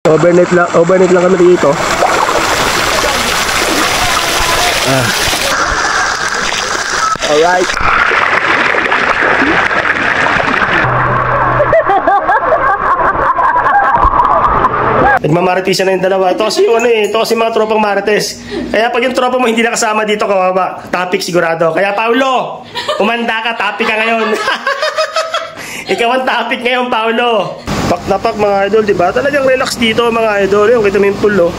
Overnight lang kami dito. Alright. Nagmamaritisan na yung dalawa. Ito kasi yung ito kasi mga tropang marites. Kaya pag yung tropa mo hindi nakasama dito, kawawa. Topic sigurado. Kaya Paulo, umanda ka, topic ka ngayon. Ikaw ang topic ngayon, Paulo. Pak na pak mga idol, diba? Talagang relax dito mga idol. Yung kita mo yung pool, oh.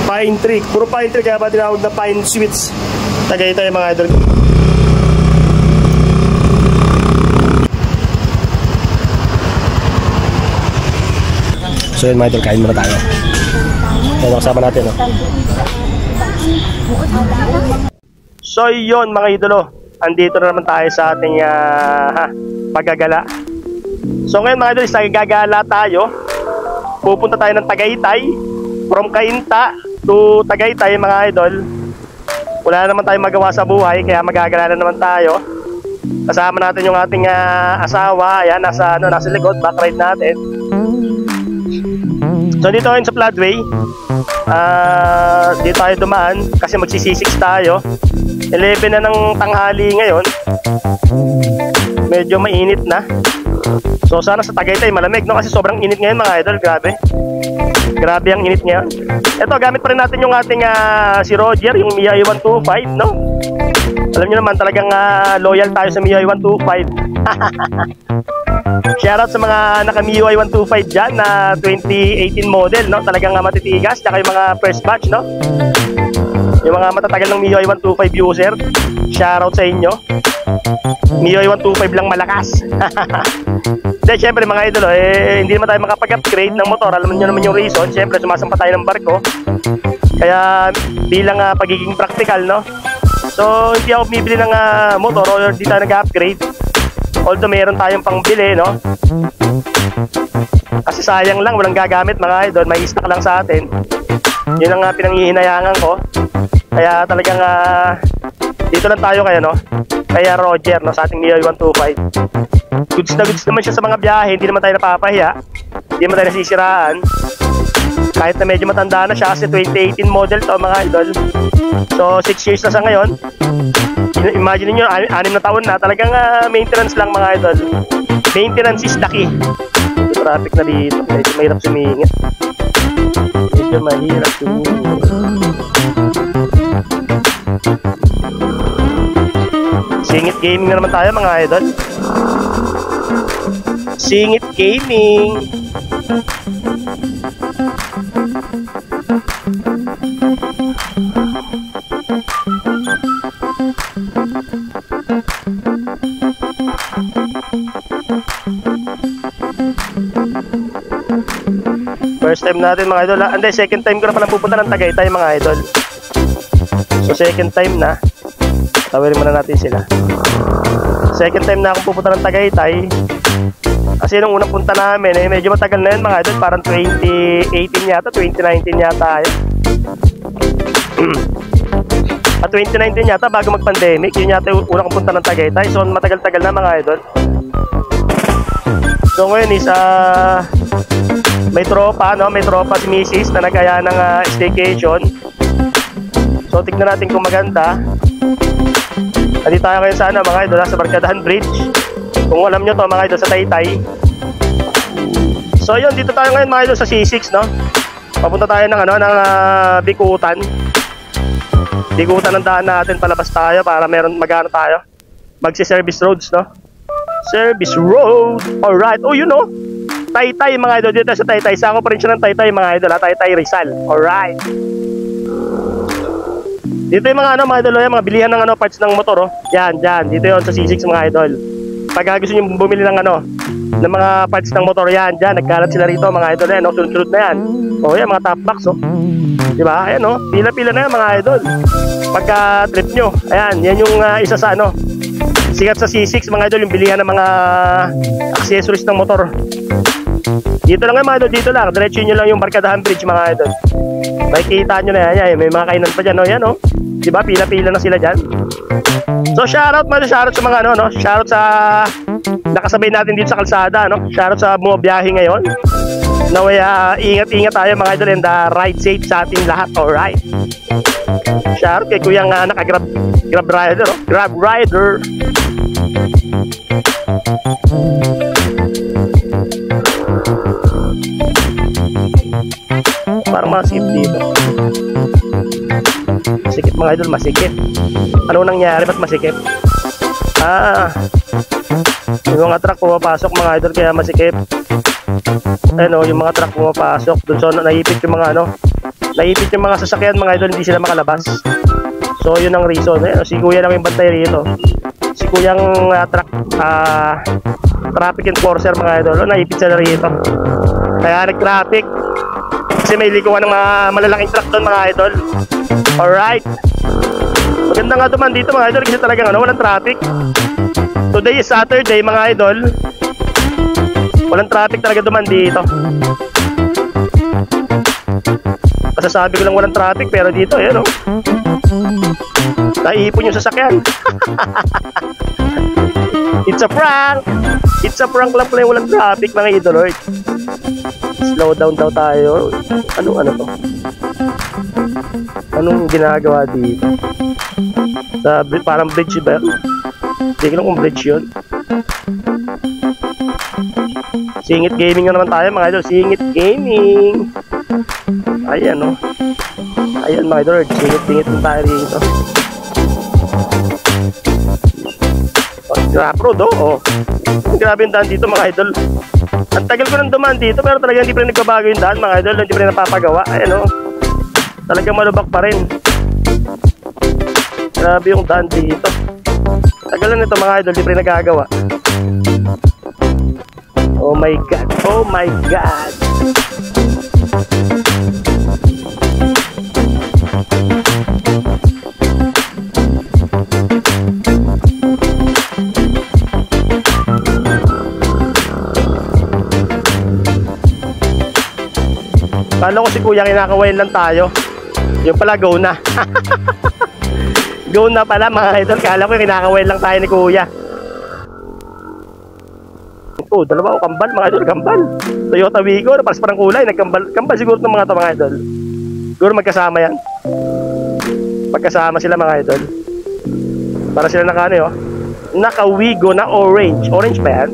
Pine tree. Puro pine tree, kaya ba tinawag na pine sweets. Tagay tayo mga idol. So yun mga idol, kain muna tayo. Ito kasama natin, oh. So yun mga idolo, andito na naman tayo sa ating paggagala. So ngayon mga idol, gagala tayo. Pupunta tayo ng Tagaytay. From Cainta to Tagaytay mga idol. Wala naman tayong magawa sa buhay, kaya magagala na naman tayo. Kasama natin yung ating asawa. Ayan, nasa likod, back ride natin. So dito ngayon sa floodway, dito tayo dumaan kasi magsisisix tayo. 11 na ng tanghali ngayon. Medyo mainit na. So sana sa Tagaytay malamig, no? Kasi sobrang init ngayon mga idol, grabe ang init ngayon. Ito, gamit pa rin natin yung ating si Roger, yung MIUI 125, no? Alam nyo naman, talagang loyal tayo sa MIUI 125. Shoutout sa mga naka-MIUI 125 dyan na 2018 model, no? Talagang matitigas, tsaka yung mga first batch, no? Yung mga matatagal ng MIUI 125 user, shoutout sa inyo. MIUI 125 lang malakas. Then syempre mga idol, hindi naman tayo makapag-upgrade ng motor. Alam niyo naman yung reason. Syempre sumasampa tayo ng barko. Kaya bilang pagiging practical, no? So hindi ako bibili ng motor o hindi tayo nag-upgrade. Although meron tayong pangbili, no? Kasi sayang lang, walang gagamit mga idol. May stock lang sa atin. Yun ang pinanghihinayangan ko. Kaya talagang dito lang tayo kaya, no? Kaya Roger, no, sa ating MIUI 125. Goods na goods naman siya sa mga biyahe. Hindi naman tayo napapahiya. Hindi naman tayo nasisiraan. Kahit na medyo matanda na siya kasi 2018 model to mga idol. So 6 years na sa ngayon. Imagine niyo 6 na taon na. Talagang maintenance lang mga idol. Maintenance is the key. Traffic na dito. Medyo mahirap sumingit. Singit gaming na naman tayo mga idol. Singit gaming. First time natin mga idol. Hindi, second time ko na palang pupunta ng Tagaytay mga idol. So second time na. Tawirin muna natin sila. Second time na akong pupunta ng Tagaytay. Kasi nung unang punta namin, medyo matagal na yun mga idol. Parang 2018 yata, 2019 yata yun. At 2019 yata, bago mag-pandemic. Yun yata yung unang punta ng Tagaytay. So matagal-tagal na mga idol. So ngayon is may tropa, no? May tropa si Mrs. na nag-aya ng staycation. So tignan natin kung maganda. Nandito tayo ngayon sa mga idol, sa Barkadahan Bridge. Kung alam nyo to mga idol, sa Taytay. So yun, dito tayo ngayon mga idol sa C6, no? Papunta tayo ng ng Bikutan. Bikutan ang daan natin, palabas tayo para meron magano tayo. Magsi-service roads, no? Service road. Alright. Oh, you know, Taytay mga idol, dito sa Taytay. Sako pa rin siya ng Taytay mga idol, Taytay Rizal. Alright. Dito yung mga mga idol, yung mga bilihan ng parts ng motor, oh. Yan, dyan. Dito yon sa C6 mga idol. Pag gusto niyo bumili ng ng mga parts ng motor, yan, dyan. Nagkalat sila rito mga idol, no? Sunod-sunod na yan. Oh, yan, mga top box, oh. Diba? Ayan, oh. Pila-pila na yan mga idol. Pagka trip nyo, ayan, yan yung isa sa sikat sa C6 mga idol, yung bilihan ng mga accessories ng motor. Dito lang mga idol, dito lang. Diretso nyo lang yung Barkadahan Bridge mga idol. Makikita nyo na yan, may mga kainan pa dyan, no? Yan, no? Diba? Pila-pila na sila dyan. So, shoutout sa mga shoutout sa nakasabay natin dito sa kalsada, no? Shoutout sa bumabiyahe ngayon. Naway, ingat-ingat tayo mga idol, and ride safe sa ating lahat. Alright. Shout kay kuyang naka-grab rider, oh. Grab rider. Parang masikip dito. Masikip mga idol, masikip. Ano nangyari? Ba't masikip? Yung mga truck pumapasok mga idol, kaya masikip. Ano, yung mga truck pumapasok dun, so naipit yung mga naipit yung mga sasakyan mga idol, hindi sila makalabas. So yun ang reason. Si kuya lang yung bantay rito. Si kuyang traffic enforcer mga idol, naipit sila rito. Kaya nag-traffic. Kasi may likuan ng mga malalaking truck doon mga idol. Alright. Maganda nga duman dito mga idol, kasi talagang walang traffic. Today is Saturday mga idol. Walang traffic talaga duman dito. Masasabi ko lang walang traffic, pero dito ayan oh. Naipon yung sasakyan. It's a prank. It's a prank lang pala yung walang traffic mga idol. Slow down daw tayo. Ano to? Anong ginagawa dito? Parang bridge ba? Hindi ko lang kung bridge yun. Singit gaming na naman tayo mga idol. Singit gaming. Ayan oh. Ayan mga idol. Singit na tayo rito. Grab road oh. Grabe yung daan dito mga idol. Ang tagal ko nang dumaan dito, pero talaga hindi pa rin nagbabago yung daan mga idol. Hindi pa rin napapagawa. Ayan oh. Talagang malubak pa rin. Grabe yung daan dito. Tagal na nito mga idol, hindi pa rin nagagawa. Oh my God. Oh my God. Kala ko si kuya kinakawain lang tayo. Yung pala go na. Go na pala mga idol. Kala ko kinakawain lang tayo ni kuya. Oh, dalawa o kambal mga idol. Kambal Toyota Wigo, paras parang kulay. Kambal siguro ng mga ito mga idol. Siguro magkasama yan. Magkasama sila mga idol. Para sila naka ano yun, naka Wigo na orange. Orange ba yan?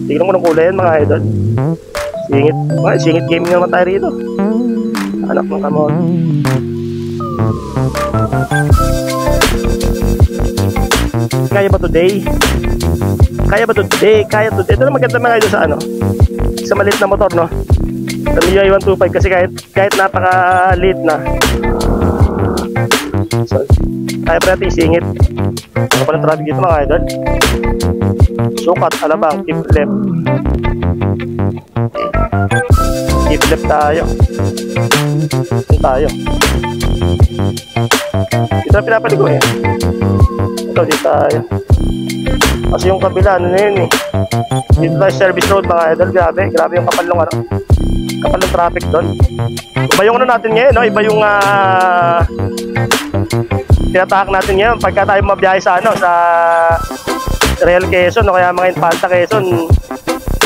Tignan ko ng kulay yan mga idol. Singit gaming naman tayo rito. Anak ng kamot. Kaya ba today? Kaya today. Ito na maganda mga idol sa sa maliit na motor, no? Sa MIUI 125 kasi kahit napaka-liit na. So, kaya pa natin isingit. Ano pala traffic dito mga idol? Sukat, alabang, keep left. Keep left tayo. Tayo. Dito na pinapaligo eh. Ito, dito tayo. Kasi yung kabila, ano na yun eh. Dito tayo service road mga idol. Grabe yung kapal ng kapal ng traffic doon. Iba yung natin ngayon, no? Iba yung tinatahak natin ngayon pagka tayo mabiyahe sa sa Real Quezon o kaya mga Infanta Quezon.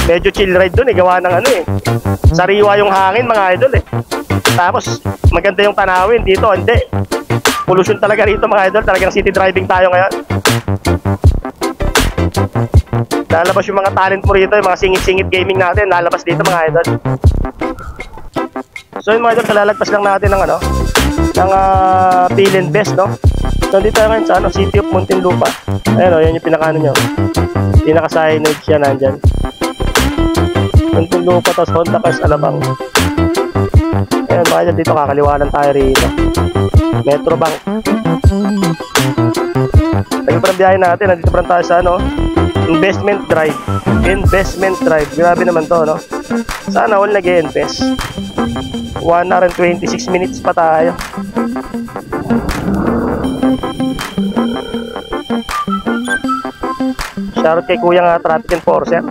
Medyo chill ride doon eh, gawa ng sariwa yung hangin mga idol eh. Tapos maganda yung tanawin dito, hindi. Pollution talaga rito mga idol, talagang city driving tayo ngayon. Lalabas yung mga talent mo rito, yung mga singit-singit gaming natin, lalabas dito mga idol. So yun mga idol, kalalagpas lang natin ng ng Bill and Best, no? So dito tayo ngayon sa City of Muntinlupa. Ayun yan yung pinaka nyo. Pinaka-signage yan nandyan. Muntinlupa, tapos Honda Cars Alabang. Ayun mga idol, dito kakaliwanan tayo rito. Metro Bank. Lagi pa ng biyahe natin, nandito pa rin tayo sa Investment Drive. Investment Drive, grabe naman to, no? Sana all nag-invest. 1 hour and 26 minutes pa tayo. Shoutout kay kuya nga traffic enforcer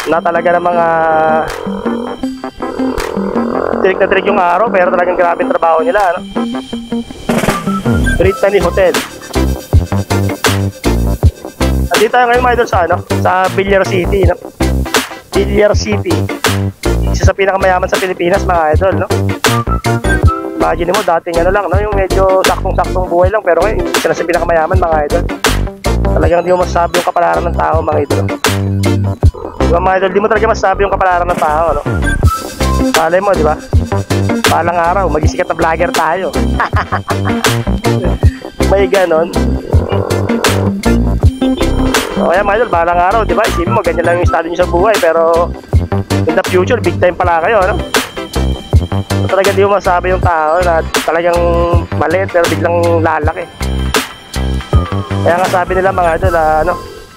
na talaga ng mga tirik na tirik yung araw, pero talagang grabe yung trabaho nila, no? Brittany Hotel. Andito tayo ngayon mga idol sa sa Villar City, no? Villar City. Isa sa pinakamayaman sa Pilipinas, mga idol, no? Imagine mo, dating ano lang, no? Yung medyo saktong-saktong buhay lang, pero ngayon, isa na sa pinakamayaman, mga idol. Talagang di mo masasabi yung kapalaran ng tao, mga idol. Diba, mga idol, di mo talaga masasabi yung kapalaran ng tao, no? Palay mo, di ba? Palang araw, magisikat na vlogger tayo. May ganon. So, kaya mga idol, balang araw, di ba? Isipin mo, ganyan lang yung estado nyo sa buhay, pero in the future, big time pala kayo, no? So, talagang di mo masabi yung tao na talagang maliit, pero biglang lalaki. Kaya nga sabi nila, mga idol, ano,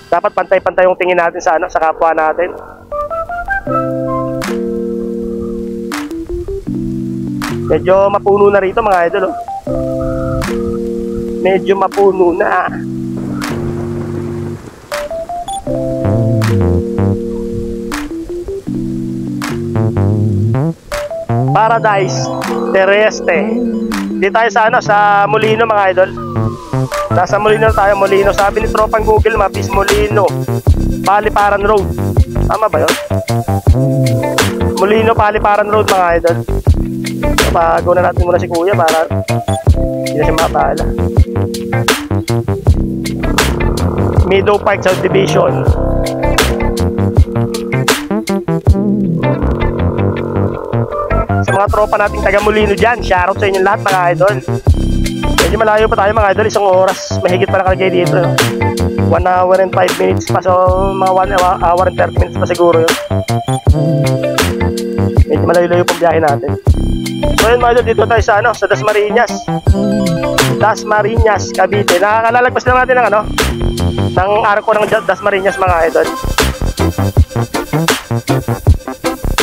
dapat pantay-pantay yung tingin natin sa, ano, sa kapwa natin. Medyo mapuno na rito, mga idol, oh. Medyo mapuno na. Paradise Terrestre. Di tayo sa ano, sa Molino, mga idol. Nasa Molino tayo, Molino. Sabi ni tropang Google Map is Molino, Paliparan Road. Tama ba yun? Molino, Paliparan Road, mga idol. So, bago na natin muna si kuya para hindi na siya mapala. Meadow Park Subdivision. Sa mga tropa nating taga Molino dyan, shoutout sa inyong lahat, mga idol. Medyo malayo pa tayo, mga idol, 1 oras mahigit pa nakalagay dito, no? 1 hour and 5 minutes pa, so mga 1 hour and 30 minutes pa siguro yun. Medyo malayo-layo pang biyahe natin. So yun, mga idol, dito tayo sa, ano, sa Dasmariñas. Dasmariñas, Cavite. Nakakalagpas lang natin ng, ano, ng arko ng Dasmariñas, mga idol.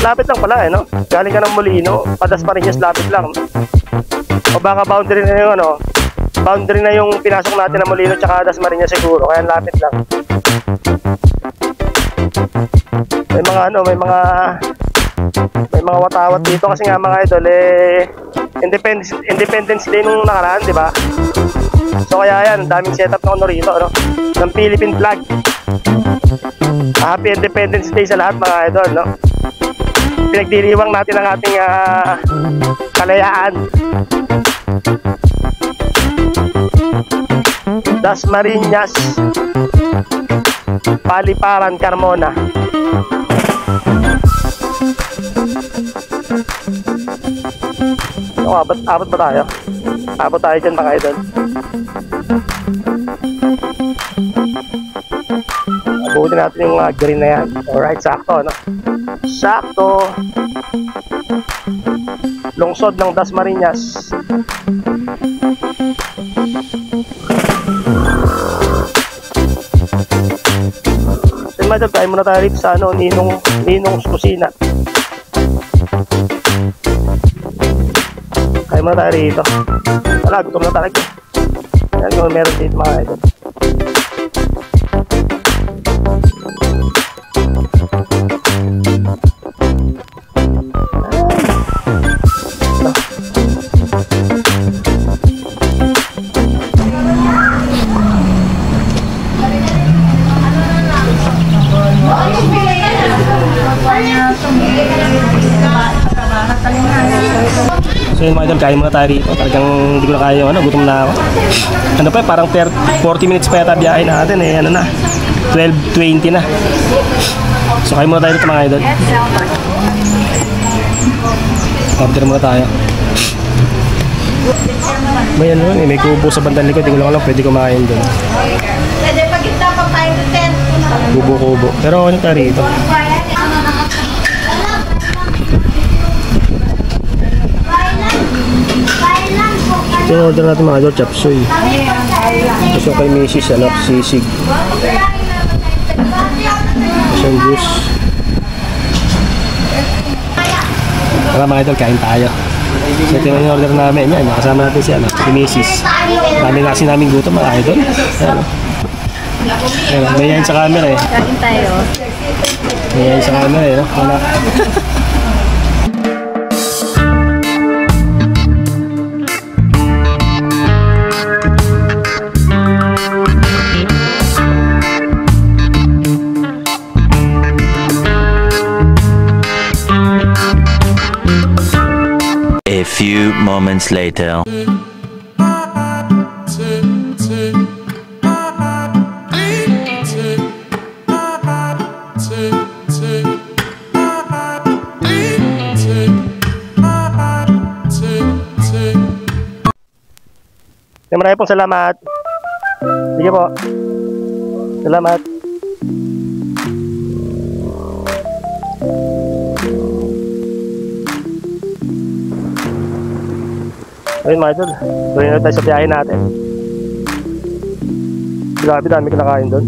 Lapit lang pala, eh, no? Galing ka ng Molino, pa Dasmariñas, lapit lang. O baka boundary na yung, ano, boundary na yung pinasok natin ng Molino tsaka Dasmariñas siguro, kaya lapit lang. May mga, ano, may mga watawat dito kasi nga, mga idol, eh, Independence Day nung nakaraan, di ba? So kaya yan, ang daming setup na ano rito, ano, ng Philippine flag. Happy Independence Day sa lahat, mga idol, no? Pinagdiriwang natin ang ating kalayaan. Dasmariñas, Paliparan, Carmona. So, abot ba tayo? Abot tayo dyan, mga idol. Abutin natin yung green na yan. Alright, sakto, no? Sakto. Lungsod ng Dasmariñas. So, madam, tayo muna tayo rito sa, ano, Ninong's Kusina. Tayo muna tayo rito. Wala, gutom na talaga. Yan yung meron dito, mga idol. So yun, mga idol, kain muna tayo rito. Talagang hindi ko na kaya yung, ano, gutom na ako. Ano pa, parang 40 minutes pa yata biyahe natin, eh, ano na, 12:20 na. So kain muna tayo rito, mga idol. Order muna tayo. May ano, may kubo sa bandang likod, hindi ko lang alam, pwede kumain doon. Pwede pagkita pa tayo ng tent. Kubo-kubo. Pero ano tayo rito? Ito yung order natin, mga idol, chop suey. Tapos yung kay Mrs. ano, sisig. Tapos yung juice. Tara, mga idol, kain tayo. So ito yung order namin. Yan, nakasama natin si, ano, si Mrs. Dami na kasi namin gutom, mga idol. Ayan, ayan, may yan sa camera, eh. Kain tayo. May yan sa camera, eh, no? Wala. few moments later. Maraming pong salamat. Sige po. Salamat. Ayun mga idol, tuloy na tayo sa biyahe natin. Grabe, dami kinakain doon.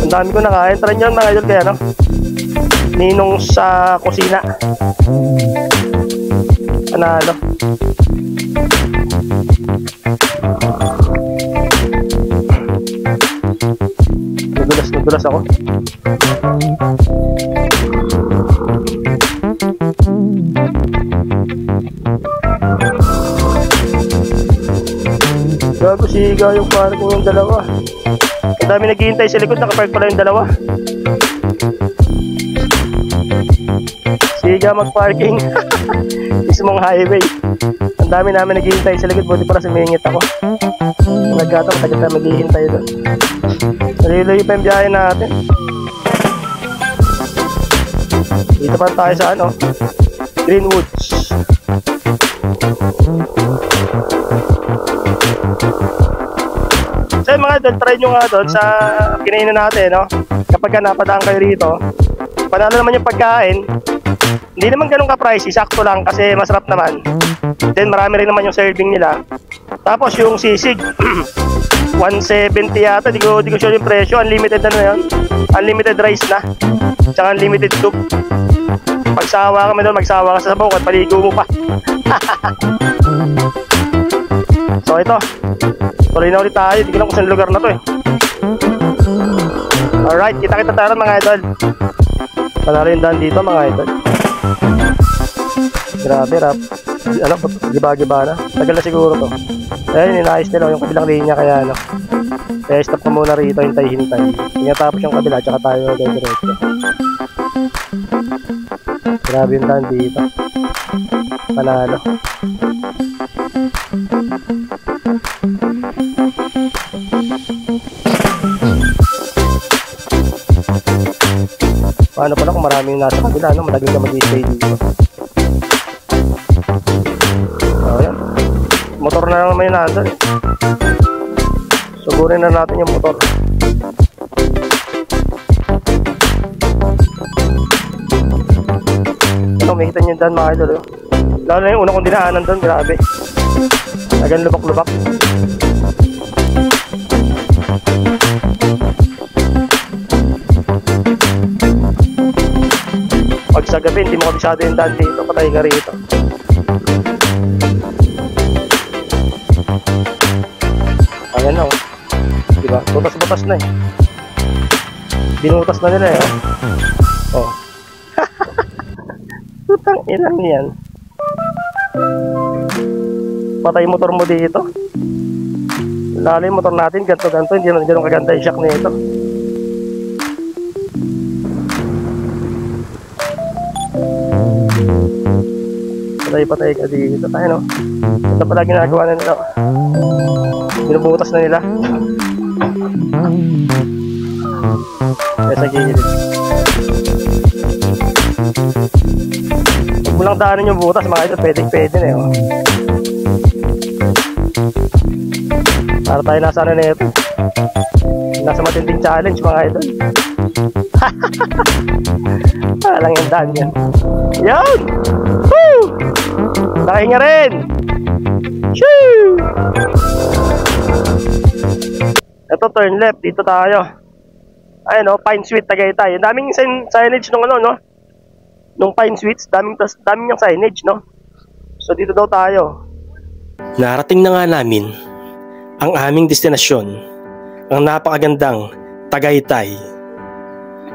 Ang dami ko nakain. Try nyo mga idol kaya no? Ninong sa kusina. Panalo. Nadulas ako. Gago, siga yung parking yung dalawa. Ang dami naghihintay sa likod, nakapark pala yung dalawa. Siga mag-parking. Mismong highway. Ang dami namin naghihintay sa likod, buti para sumingit ako. Nagkataon, tagal na maghihintay doon. Naliloy pa yung biyahe natin. Dito pa tayo sa ano, Greenwoods. So mga idol, try nyo nga doon sa kinainan natin, no? Kapag ka napadaan kayo rito, panalo naman yung pagkain. Hindi naman ganun ka-pricey, sakto lang kasi masarap naman. Then marami rin naman yung serving nila. Tapos yung sisig 170 yata, di ko sure yung presyo. Unlimited ano yun, unlimited rice na, tsaka unlimited soup. Magsawa kami doon, magsawa ka sa sabaw at paligo mo pa. So ito, tuloy na ulit tayo. Hindi ko lang kung saan lugar na to eh. Alright, kita tayo mga idol. Panalo yung daan dito mga idol. Grabe rap. Ano, giba-giba na. Tagal na siguro to. Ayun, inayos nila yung kabilang linya kaya ano. Kaya stop ko muna rito, hintay-hintay. Tingnan tapos yung kabila, tsaka tayo diretso. Grabe yung daan dito. Panalo. Paano pala kung maraming nasa kabila, no? Malaging na mag-i-stay dito. Ayan. Motor na naman yung nandun. Sugurin na natin yung motor. Ano, makikita nyo dyan mga idol. Lalo na yung una kong dinaanan doon, grabe. Agan lubak-lubak. Pag sa gabi, hindi mo kabisado yung daan dito, patay ka rito. Ayan na, oh. Diba? Butas-butas na eh. Binutas na nila eh. Oh. Putang ilang yan. Patay motor mo dito. Lalo yung motor natin, ganto-ganto. Hindi naman ganun kaganda yung shock nito. Patay ka dito tayo, no? Ito pala ginagawa na nila. Binubutas na nila. Kaya sa gilid. Huwag mo lang daanin yung butas mga ito, pwede na yun. Para tayo nasa ano na ito. Nasa matinding challenge mga ito. Walang yung daan yan. Yan! Woo! Nakahinga rin! Shoo! Ito turn left, dito tayo. Ayun o, Pine Sweet Tagaytay. Ang daming signage nung ano, no? Nung Pine Sweets, daming yung signage, no? So dito daw tayo. Narating na nga namin ang aming destinasyon, ang napakagandang Tagaytay.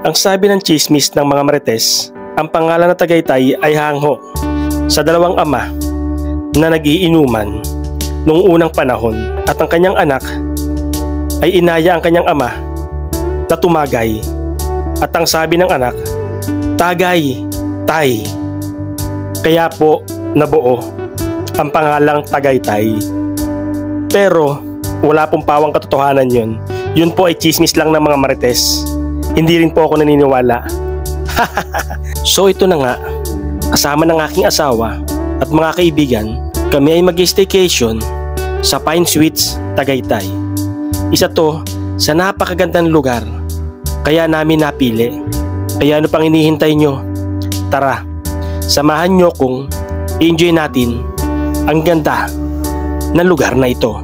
Ang sabi ng chismis ng mga Marites, ang pangalan na Tagaytay ay hangho sa dalawang ama na nag-iinuman noong unang panahon, at ang kanyang anak ay inaya ang kanyang ama na tumagay. At ang sabi ng anak, Tagay, Tay. Kaya po nabuo ang pangalang Tagaytay. Pero wala pong pawang katotohanan yun. Yun po ay chismis lang ng mga marites. Hindi rin po ako naniniwala. So ito na nga, kasama ng aking asawa at mga kaibigan, kami ay mag-staycation sa Pine Suites, Tagaytay. Isa to sa napakagandang lugar, kaya namin napili. Kaya ano pang hinihintay nyo? Tara, samahan nyo kung enjoy natin ang ganda ng lugar na ito.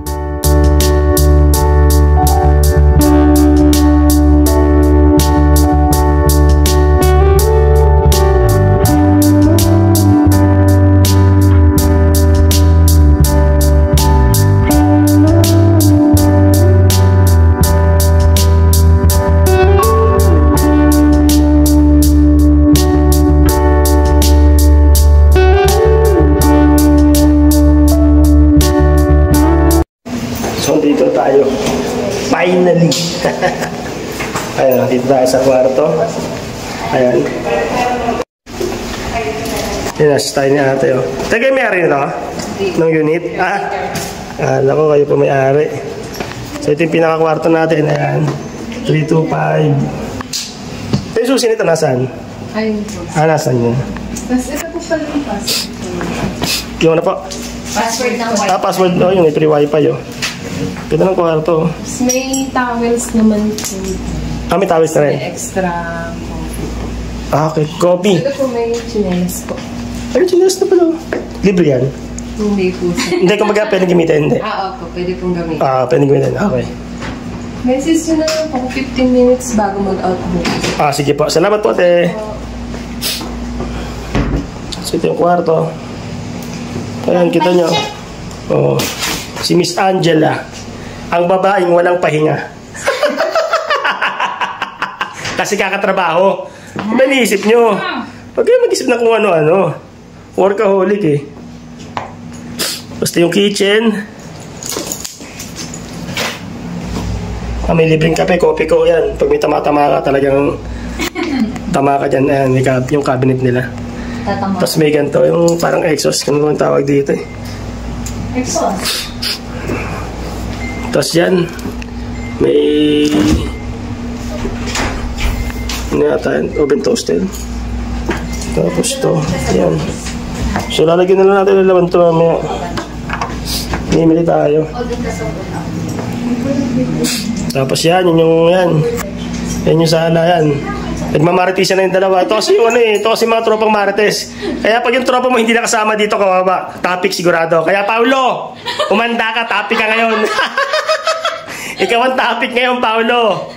Dito tayo. Finally! Ayan, dito tayo sa kwarto. Ayan. Dinas tayo ni ate. Oh. Tayo may-ari nito? Ng unit? Alam ko kayo po may-ari. So ito yung pinaka-kwarto natin. Ayan. 325. Ito yung susi nito, nasaan? Ayun po. Nasaan yun? Tapos ito po pala yung password. Yung ano po? Password ng wifi. Password. Oh, yung free wifi. Oh. Ganda ng kwarto. May towels naman po. May towels na rin? May extra coffee. Okay. Coffee. Ito po may chinelas po. Ay, chinelas na pala. Libre yan? Hindi po. Hindi, kumbaga pwede gamitin, hindi? Opo. Pwede pong gamitin. Pwede gamitin. Okay. Message nyo na lang po 15 minutes bago mag-out mo. Sige po. Salamat po, ate. So, ito yung kwarto. Ayan, kita nyo. Oh. Si Miss Angela, ang babaeng walang pahinga. Kasi kakatrabaho. Ano iniisip nyo? Huwag kayo mag-isip na kung ano-ano. Workaholic eh. Basta yung kitchen. May libreng kape, kopi ko yan. Pag may tama-tama ka, talagang tama ka dyan. Ayan, yung cabinet nila. Tapos may ganito, yung parang exhaust. Kung ano tawag dito eh. Exhaust. Tapos yan, may oven toaster. Tapos to, yan. So lalagyan na lang natin ng laman to mamaya. Mimili tayo. Tapos yan, yan yung sala yan. Nagmamaritisan na yung dalawa. Ito kasi yung ito kasi mga tropang marites. Kaya pag yung tropa mo hindi nakasama dito, kawawa. Topic sigurado. Kaya Paulo, umanda ka, topic ka ngayon. Ikaw ang topic ngayon, Paulo.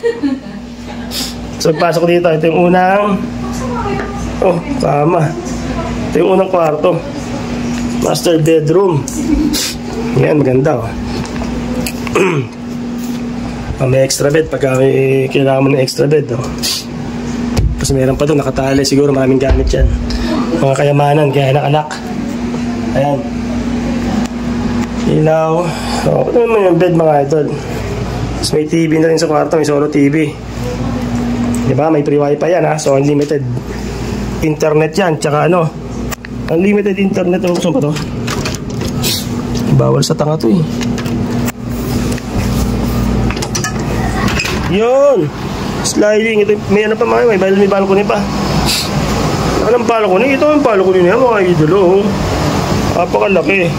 So pasok dito. Ito yung unang tama. Ito yung unang kwarto. Master bedroom. Yan, maganda may extra bed pagka may kailangan mo ng extra bed Tapos meron pa doon, nakatali. Siguro maraming gamit yan. Mga kayamanan, kaya anak-anak. Ayan. Ilaw. Ito naman yung bed, mga idol. Tapos may TV na rin sa kwarto. May solo TV. Diba? May free wifi yan ha. So unlimited internet yan. Tsaka unlimited internet. Saan pa to? Bawal sa tanga to eh. Yun! Sliding. Ito, may pa may balcony pa. Anong balcony? Ito ang balcony niya mga idolo. Napakalaki.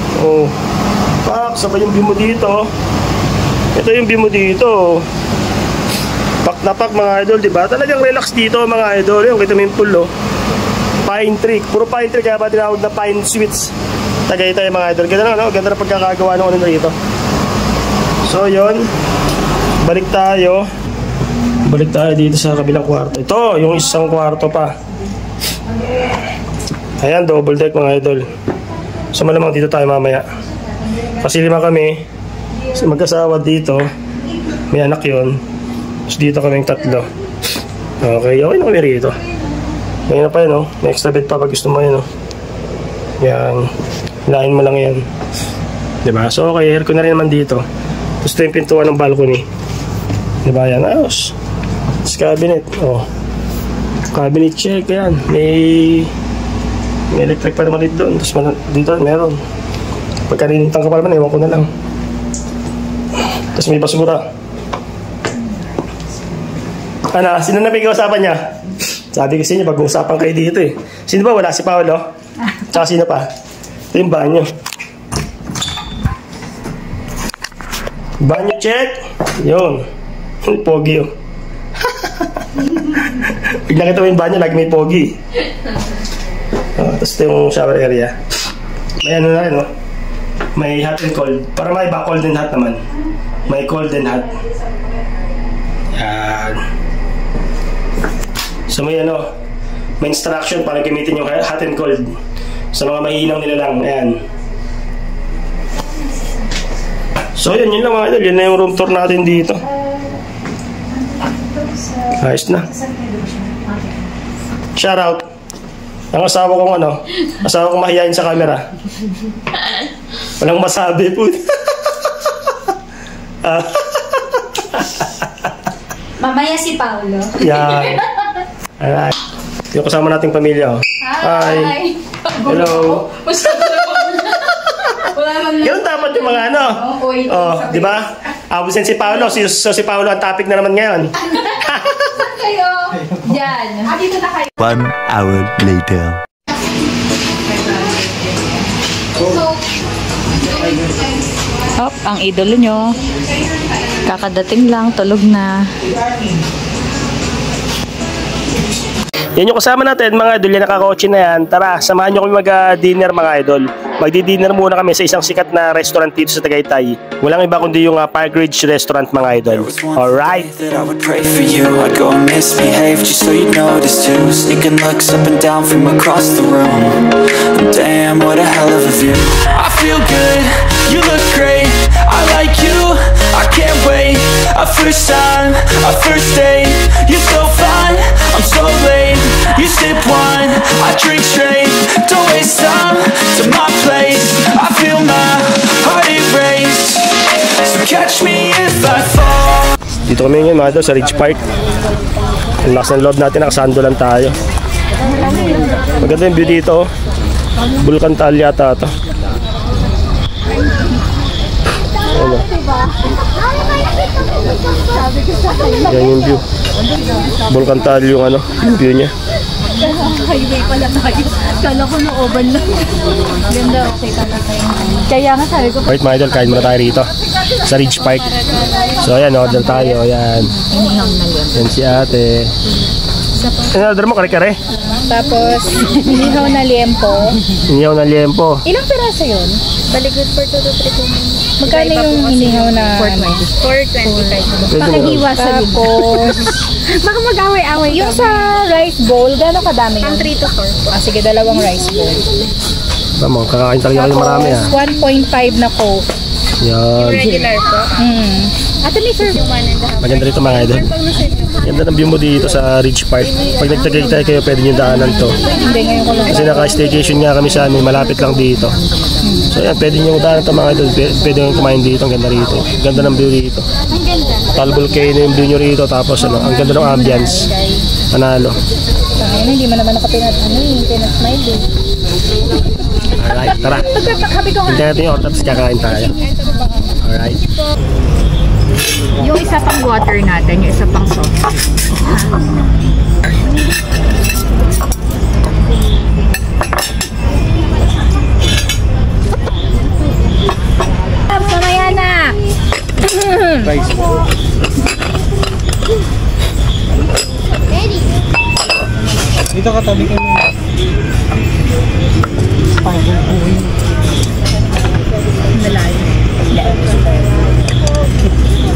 Saka yung view mo dito. Ito yung view mo dito. Pak na pak mga idol, diba? Talagang relax dito mga idol. Yung kita mo yung pool Pine tree. Puro pine tree. Kaya ba tinawag na Pine Suites Tagaytay mga idol. Ganda na ganda na pagkakagawa ng dito. So yun. Balik tayo dito sa kabilang kwarto. Ito, yung isang kwarto pa. Ayan, double deck mga idol. So malamang dito tayo mamaya. Kasi 5 kami. So, magkasawa dito. May anak yun. Tapos dito kami 3. Okay na kami rito. Ngayon pa yun, may extra bed pa pag gusto mo yun. Yan. Hilahin mo lang yan. Diba? So okay, aircon na rin naman dito. Tapos ito yung pintuan ng balcony. Diba yan? Ayos. Cabinet. Oh. Cabinet check. Ayan. May electric pa naman dito. Tapos dito meron. Pagka nilintang ka pa naman, ewan ko na lang. Tapos may basura. Ano? Sino na pinag-uusapan niya? Sabi kasi niya, pag-uusapan kayo dito eh. Sino ba? Wala si Paolo? Tsaka sino pa? Ito yung banyo. Banyo check. Yun. Pogi yun. Pag nakita mo yung banyo, lagi may pogi. Tapos ito yung shower area. May ano na rin, no? May hot and cold. Para may iba cold and hot naman. May cold and hot. Yan. So may ano, may instruction para gamitin yung hot and cold. Sa mga mahihinang nila lang. Ayan. So yun lang mga idol. Yun na yung room tour natin dito. Ayos na. Shout out. Ang asawa kong ano, asawa kong mahihain sa camera. Walang masabi po. Mamaya si Paolo. Yan. Alright. Yung kasama nating pamilya. Oh. Hi. Hello. Ganun dapat yung mga ano. Oh, di ba? Absent si Paolo. So si Paolo ang topic na naman ngayon. Kayo. Diyan. Dito na kayo. 1 hour later. Hop, ang idolo nyo. Kakadating lang, tulog na. Yan yung kasama natin mga idol, yan nakakotse na yan. Tara, samahan nyo kami mag-dinner mga idol. Magdi-dinner muna kami sa isang sikat na restaurant dito sa Tagaytay. Walang iba kundi yung Park Ridge Restaurant mga idol. Alright. I would pray for you, I'd go and misbehave just so you'd notice too. Sneaking looks up and down from across the room. Damn, what a hell of a view. I feel good, you look great, I like you, I can't wait. A first time, a first date, you're so fine, I'm so late. You sip wine, I drink straight, don't waste time to my place. I feel my heart erase, so catch me if I fall. Dito kami ngayon mga idol sa Ridge Park. Ang lakas ng loob natin, nakasando lang tayo. Maganda yung view dito. Bulkan Taal yata ito. Ano? Yan yung view. Bulkan Taal yung ano, yung view niya. Highway pala tayo. Kala ko na oban lang. Ganda, okay tayo. Kaya nga sabi ko. Alright mga idol, kain muna tayo rito sa Ridge Park. So ayan, order tayo. Ayan. Yan si ate. Ano order mo? Kare-kare? Tapos, inihaw na liempo. Inihaw na liempo. Ilang piraso yun? Baligod for 2 to 3 Magkano yung inihaw na 425? Pakahiwa sa tapos, baka mag-away-away. Yung sa rice bowl, gano'ng kadami yun? 3 to 4. Sige, dalawang rice bowl. Tama, kakain talaga kayo marami ah. 1.5 na Coke. Yan. Regular po? Ate, may serve. Maganda rito mga idol. Ganda ng view mo dito sa Ridge Park. Pag nagtagay kayo, pwede nyo daanan to. Hindi, ngayon ko lang. Kasi naka-staycation nga kami sa amin, malapit lang dito. So yan, pwede nyo daanan to mga idol. Pwede nyo kumain dito, ang ganda rito. Ganda ng view rito. Tal volcano yung view nyo rito, tapos ano, ang ganda ng ambience. Panalo. Ayun, hindi mo naman pinag-smile eh. Alright, tara. Hintayin natin yung order, tapos kakain tayo. Alright. Yung isa pang water natin, yung isa pang soft. Mamaya na! Rice. Dito ka tabi kami.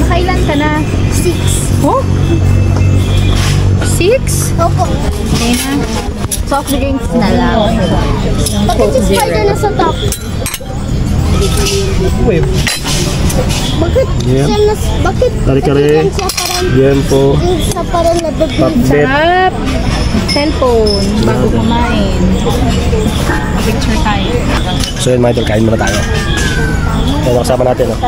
Nakailan ka na? 6. Oh? 6? Opo. Okay na. Soft drinks na lang. Bakit si Spider na sa top? Bakit Yeah. siya nas... Bakit? Kare-kare. Siya parang... Liempo. Siya parang nabibig. Pakbet. Sarap! Cellphone, bago kumain. Picture tayo. So yun mga idol, kain muna tayo. Yan ang kasama natin. Oh.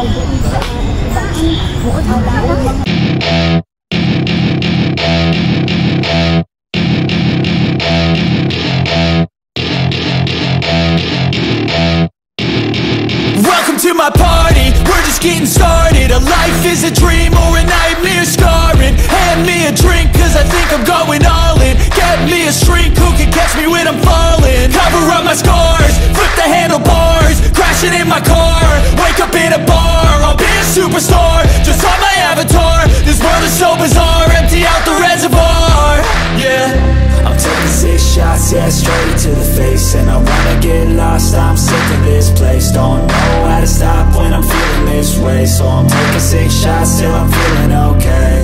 straight to the face. And I wanna get lost, I'm sick of this place. Don't know how to stop when I'm feeling this way. So I'm taking 6 shots till I'm feeling okay.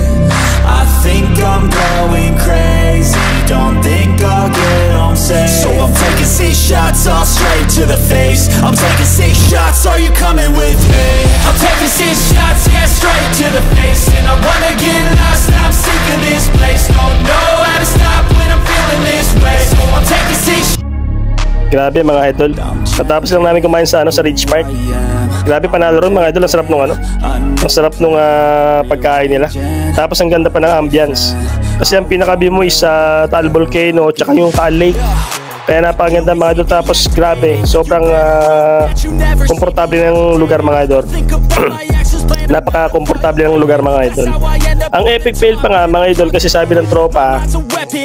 I think I'm going crazy, don't think I'll get home safe. So I'm taking 6 shots all straight to the face. I'm taking 6 shots, are you coming with me? I'm taking 6 shots, yeah, straight to the face. And I wanna get lost, I'm sick of this place. Don't know how to stop when I'm feeling this way. So I'm taking 6 shots. Grabe mga idol. Katapos lang namin kumain sa sa Ridge Park. Grabe panalo ron mga idol. Ang sarap nung ang sarap nung pagkain nila. Tapos ang ganda pa ng ambience. Kasi ang pinaka-view mo is sa Taal Volcano tsaka yung Taal Lake. Kaya napakaganda mga idol. Tapos grabe, sobrang komportable ng lugar mga idol. Napaka-komportable ng lugar mga idol. Ang epic fail pa nga mga idol kasi sabi ng tropa,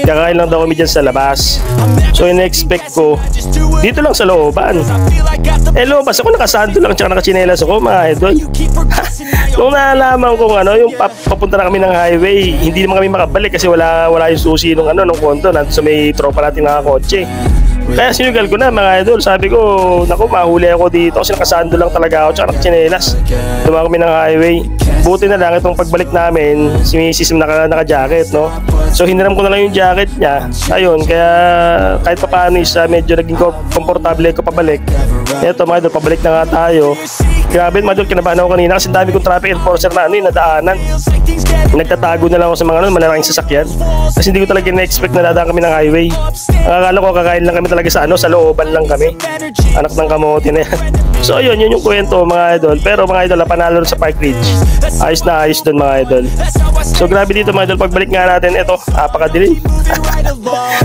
kakain lang daw kami dyan sa labas. So in-expect ko, dito lang sa looban. Lobas ako, nakasando lang tsaka nakachinelas ako mga idol. Nung naalaman kong yung papunta na kami ng highway, hindi naman kami makabalik kasi wala yung susi nung kondo nandun sa may tropa natin nakakotse. Kaya sinugal ko na mga idol. Sabi ko, naku, mahuli ako dito kasi nakasando lang talaga ako tsaka nakachinelas. Dumaan kami ng highway. Buti na lang itong pagbalik namin, si Mrs. naka-jacket, no? So hiniram ko na lang yung jacket niya. Ayun, kaya kahit pa paano is medyo naging komportable ko pabalik. Eto mga idol, pabalik na nga tayo. Grabe mga idol, kinabahan ako kanina kasi dami kong traffic enforcer na nadaanan. Nagtatago na lang ako sa mga malalaking sasakyan. Kasi hindi ko talaga na-expect na dadaan kami ng highway. Ang akala ko kakain lang kami talaga sa sa looban lang kami. Anak ng kamote na yan. So ayun, yun yung kwento mga idol. Pero mga idol, panalo sa Park Ridge. Ayos na ayos doon mga idol. So grabe dito mga idol, pagbalik nga natin, ito, apakadilim.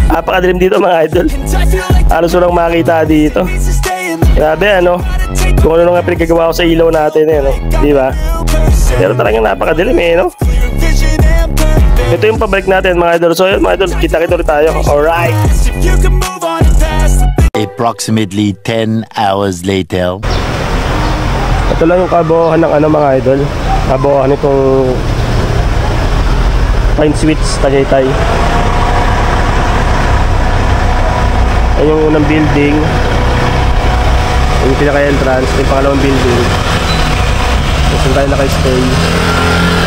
Apakadilim dito mga idol. Halos walang makita dito. Grabe kung ano nga pinagagawa ko sa ilaw natin di ba? Pero talagang napakadilim no? Ito yung pabalik natin mga idol. So yun mga idol, kita-kita ulit tayo. Alright. Approximately 10 hours later. Ito lang yung kabuuhan ng mga idol. Kabuuhan itong Pine Suites Tagaytay. Ayan yung unang building. Yung pinaka-entrance. Yung pangalawang building. Tapos tayo naka-stay.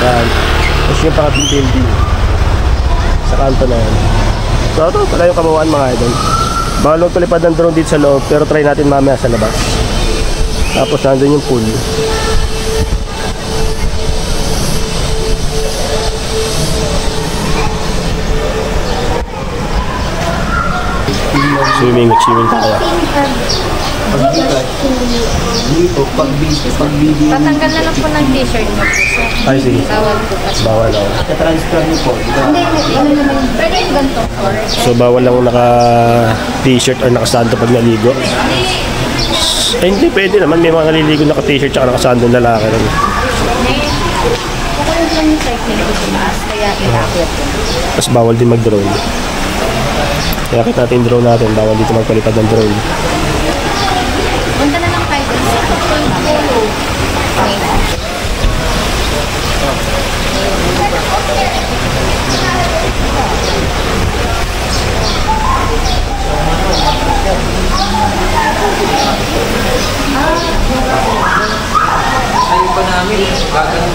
Ayan. Tapos yung pangatlong building. Sa kanto na yan. So ito pala yung kabuuhan mga idol. Bawal lang tulipad ng drone dito sa loob, pero try natin mamaya sa labas. Tapos nandun yung pool. Swimming tayo. Patanggal na lang po ng t-shirt niyo po. Ay sige. Bawal po kasi. Bawal ako. Pwede yung ganito. So bawal lang naka t-shirt or nakasanto pag naligo. Ay hindi, pwede naman. May mga naliligo naka t-shirt at nakasanto ng lalaki lang. Kukulit lang yung cycling ko sa maas, kaya inakyat ko. Tapos bawal din mag-drone. Kaya kita natin yung drone natin, bawal dito magpalipad ng drone. Punta na lang kayo sa polo. Ayun pa namin, gagawin.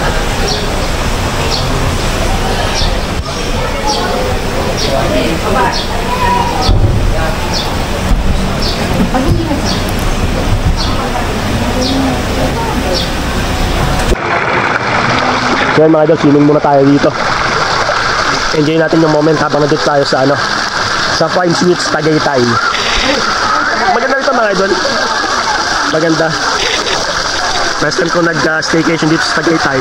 So yan mga idol, swimming muna tayo dito. Enjoy natin yung moment habang nandito tayo sa sa Pine Suites Tagaytay. Maganda rito mga idol. Maganda. Last time ko nag-staycation dito sa Tagaytay.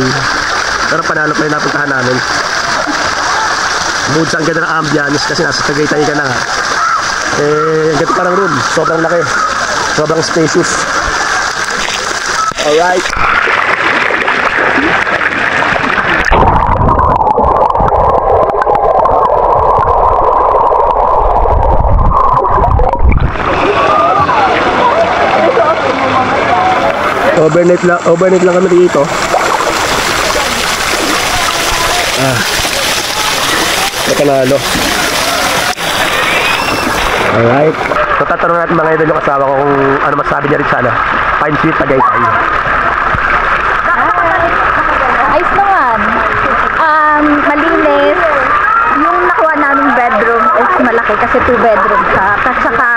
Pero panalo pa yung napuntahan namin. Mood sa ang ganda ng ambience kasi nasa Tagaytay ka na nga. Ganda pa ng room. Sobrang laki. Sobrang spacious. Alright. Overnight lang kami dito. Nakanalo. Alright. So tatanungin natin mga idol yung asawa ko kung ano masabi niya rin sana. Pine Sweet Tagaytay. Ayos naman. Malinis. Yung nakuha naming bedroom is malaki kasi 2 bedroom siya. At saka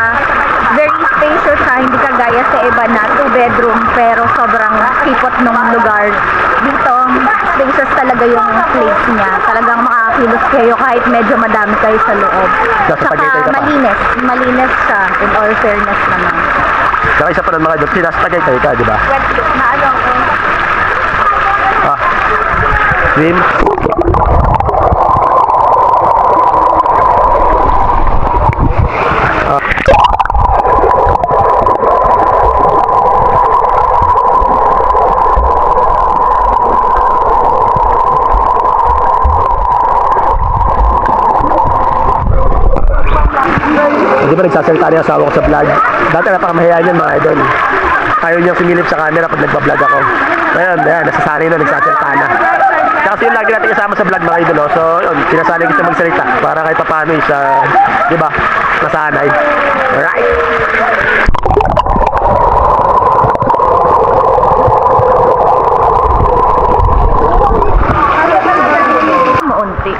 very spacious siya. Hindi kagaya sa iba na 2 bedroom pero sobrang sipot ng lugar. Dito, spacious talaga yung place niya. Talagang makakilos kayo kahit medyo madami kayo sa loob. Saka malinis. Malinis siya in all fairness naman. Saka isa pa ng mga idol, nasa Tagaytay ka, di ba? Swim. Di ba nagsasalita niya asawa ko sa vlog? Dati napakamahayaan yan mga idol. Ayaw niyang sumilip sa camera pag nagbablog ako. Ngayon, ayan, nasasanay na, nagsasalita na. Kasi yung lagi natin kasama sa vlog mga idol. So, yun, sinasanay ko siya magsalita para kahit paano siya, di ba, nasanay. Alright. Maunti.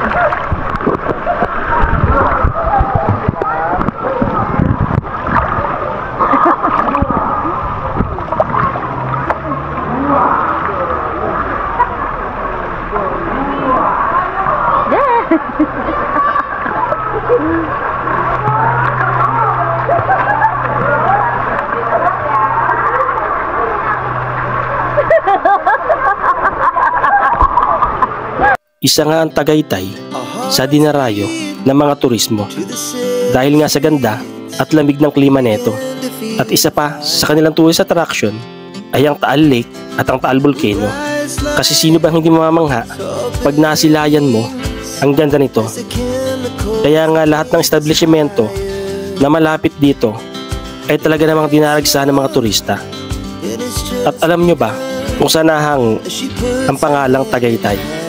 Isa nga ang Tagaytay sa dinarayo ng mga turismo dahil nga sa ganda at lamig ng klima neto. At isa pa sa kanilang tourist attraction ay ang Taal Lake at ang Taal Volcano. Kasi sino bang hindi mamamangha pag nasilayan mo ang ganda nito. Kaya nga lahat ng establishmento na malapit dito ay talaga namang dinaragsa ng mga turista. At alam nyo ba kung saan nahang ang pangalang Tagaytay?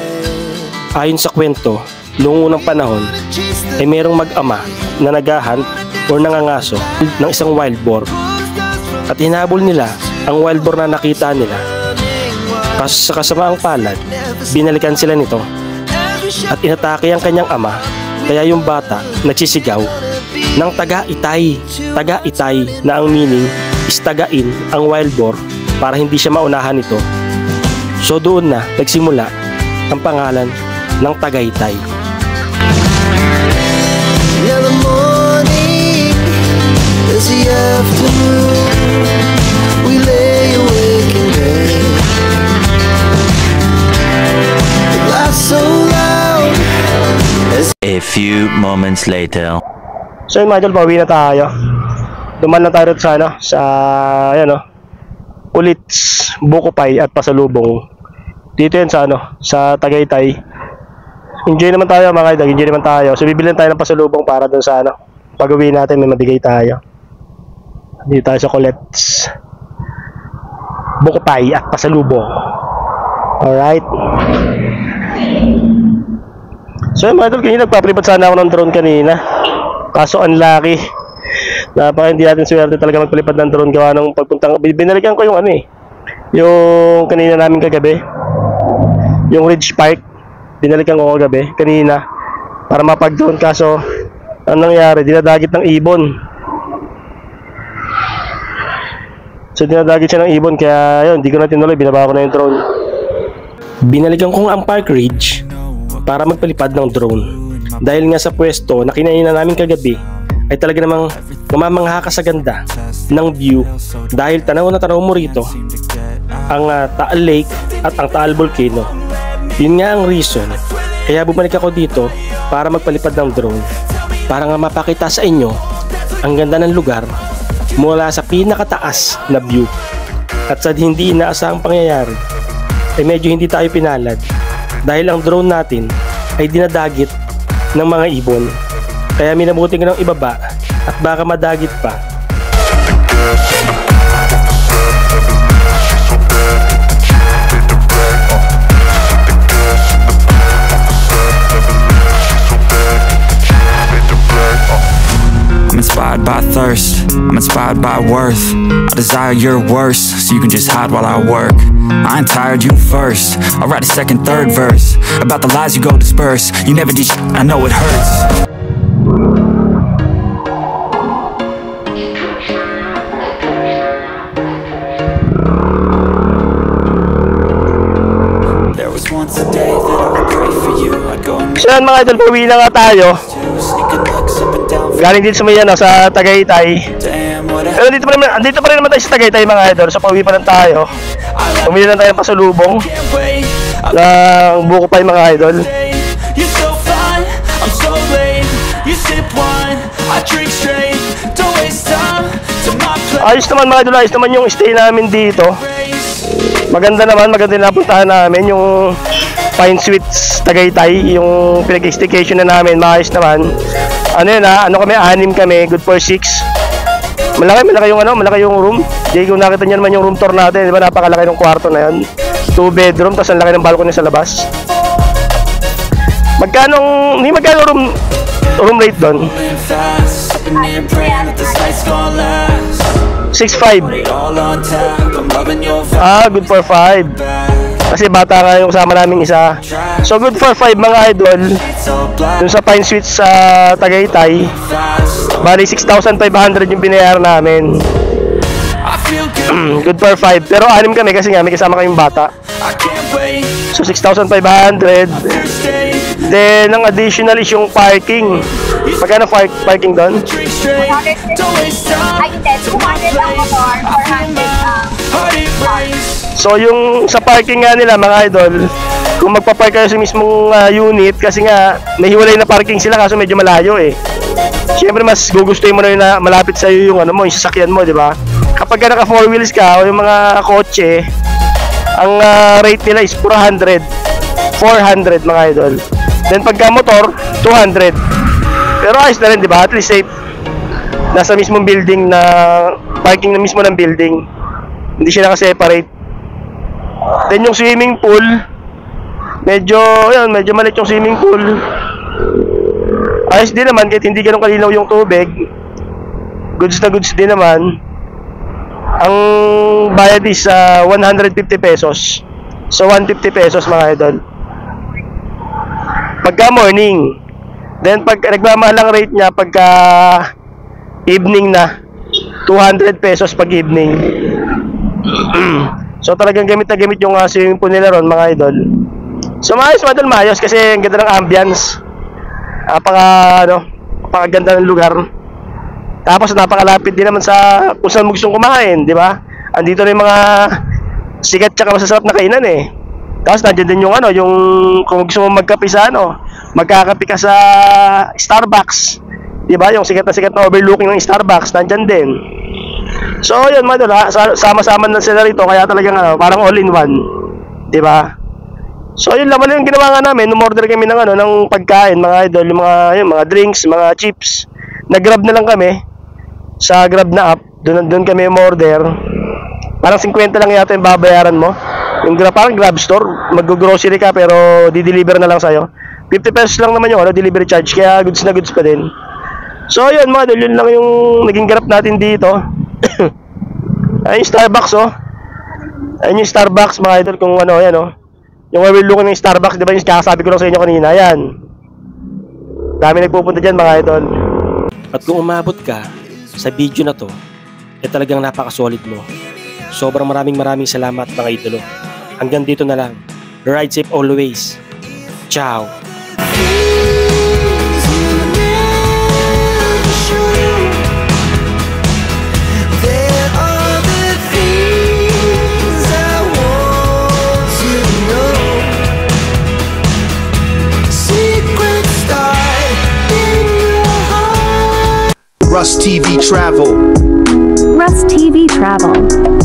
Ayon sa kwento, noong unang panahon ay mayroong mag-ama na naghahunt o nangangaso ng isang wild boar. At hinabol nila ang wild boar na nakita nila. Kaso sa kasamaang palad, binalikan sila nito. At inatake ang kanyang ama, kaya yung bata nagsisigaw ng taga-itay. Taga-itay na ang meaning is tagain ang wild boar para hindi siya maunahan nito. So doon na nagsimula ang pangalan ng Tagaytay. Yeah, the morning is the afternoon. We lay awake in bed. The glass so loud. A few moments later. So yun mga idol, pauwi na tayo. Duman na tayo sa ano, sa ayan o, Ulits, Bukupay at Pasalubong. Dito yan sa ano, sa Tagaytay. Enjoy naman tayo mga idol, enjoy naman tayo. So bibilhin tayo ng pasalubong para dun sa ano, pag-uwi natin may mabigay tayo. Dito tayo sa Colets, Bukupay at Pasalubong. Alright. So mga idol, kanina nagpapribad sana ako ng drone kanina. Kaso unlucky. Napaka hindi natin swerte talaga magpalipad ng drone gawa nung pagpuntang. Binalikan ko yung ano eh, yung kanina namin kagabi, yung Ridge Park. Binalikan ko kagabi, kanina, para mapag-drone. Kaso, anong nangyari? Dinadagit ng ibon. So, dinadagit siya ng ibon, kaya yun, hindi ko na tinuloy, binaba ko na yung drone. Binalikan ko ang Park Ridge para magpalipad ng drone. Dahil nga sa pwesto na kinainan namin kagabi, ay talaga namang mamamangha ka sa ganda ng view. Dahil tanaw na tanaw mo rito, ang Taal Lake at ang Taal Volcano. Yun nga ang reason kaya bumalik ako dito para magpalipad ng drone, para nga mapakita sa inyo ang ganda ng lugar mula sa pinakataas na view. At sa hindi inaasahang pangyayari ay medyo hindi tayo pinalad dahil ang drone natin ay dinadagit ng mga ibon. Kaya minabuti ko ng ibaba at baka madagit pa. I'm inspired I'm inspired by worth. I desire your worst, so you can just hide while I work. I ain't tired, you first. I'll write a second, third verse about the lies you go disperse. You never did shit, I know it hurts. So yan mga idol, pauwi na nga tayo. Galing din sa may ano, sa Tagaytay. Pero dito pa rin naman tayo sa Tagaytay mga idol. So pauwi pa rin tayo. Pumili lang tayo pasalubong ng buko pa yung mga idol. Ayos naman mga idol, ayos naman yung stay namin dito. Maganda naman, maganda yung napuntahan namin. Yung Pine Suites Tagaytay, yung pinag-staycation na namin, maayos naman. Ano yun ha, ano kami, 6 kami, good for 6. Malaki yung ano, malaki yung room. Di kung nakita nyo naman yung room tour natin, di ba napakalaki ng kwarto na yun. 2 bedroom, tapos ang laki ng balcony sa labas. Magkano room rate doon? 6.5. Ah, good for 5. Kasi bata nga yung kasama namin isa. So good for 5 mga idol. Dun sa Pine Suites sa Tagaytay, bali 6,500 yung binayaran namin. Good for 5. Pero 6 kami kasi nga may kasama kaming bata. So 6,500. Then ang additional is yung parking. Magkano parking doon? 200 ang motor, 400 So yung sa parking nga nila mga idol, kung magpa-park kayo sa mismong unit, kasi nga may hiwalay na parking sila kaso medyo malayo eh. Siyempre mas gugustuhin mo na yun na malapit sa iyo yung ano mo, yung sasakyan mo, di ba? Kapag naka 4 wheels ka o yung mga kotse, ang rate nila is 400 mga idol. Then pagka motor, 200. Pero ayos na rin, di ba? At least safe. Nasa mismong building na parking na mismo ng building. Hindi siya naka-separate. Then yung swimming pool, medyo maliit yung swimming pool. Ayos din naman kahit hindi ganun kalinaw yung tubig. Goods na goods din naman. Ang bayad is 150 pesos. So 150 pesos mga idol pagka morning. Then pag nagmamahal ang rate niya pagka evening na, 200 pesos pag evening. So talagang gamit na gamit yung swimming pool nila ron mga idol. So maayos kasi ang ganda ng ambience. Napakaganda ng lugar. Tapos napakalapit din naman sa kung saan mo gustong kumain, di ba? Andito na yung mga sikat tsaka masasarap na kainan eh. Tapos nandiyan din yung yung kung gusto mo magkape sa magkakape ka sa Starbucks. Di ba? Yung sikat na overlooking ng Starbucks, nandiyan din. So yun mga idol, sama-sama na sila rito kaya talagang parang all in one. Di ba? So yun lang yung ginawa nga namin, umorder kami ng pagkain mga idol, yung mga drinks, mga chips. Nag-grab na lang kami sa Grab na app. Doon kami umorder. Parang 50 lang yata yung babayaran mo. Yung parang Grab store, mag-grocery ka pero di-deliver na lang sa'yo. 50 pesos lang naman yung delivery charge, kaya goods na goods pa din. So yun mga idol, yun lang yung naging grab natin dito. Ayun yung Starbucks ayun yung Starbucks mga idol, kung yan yung overlooking ng Starbucks, di ba yung kakasabi ko lang sa inyo kanina, yan. Dami nagpupunta dyan mga idol. At kung umabot ka sa video na to, talagang napaka-solid mo. Sobrang maraming salamat mga idolo. Hanggang dito na lang. Ride safe always. Ciao! Russ TV Travel. Russ TV Travel.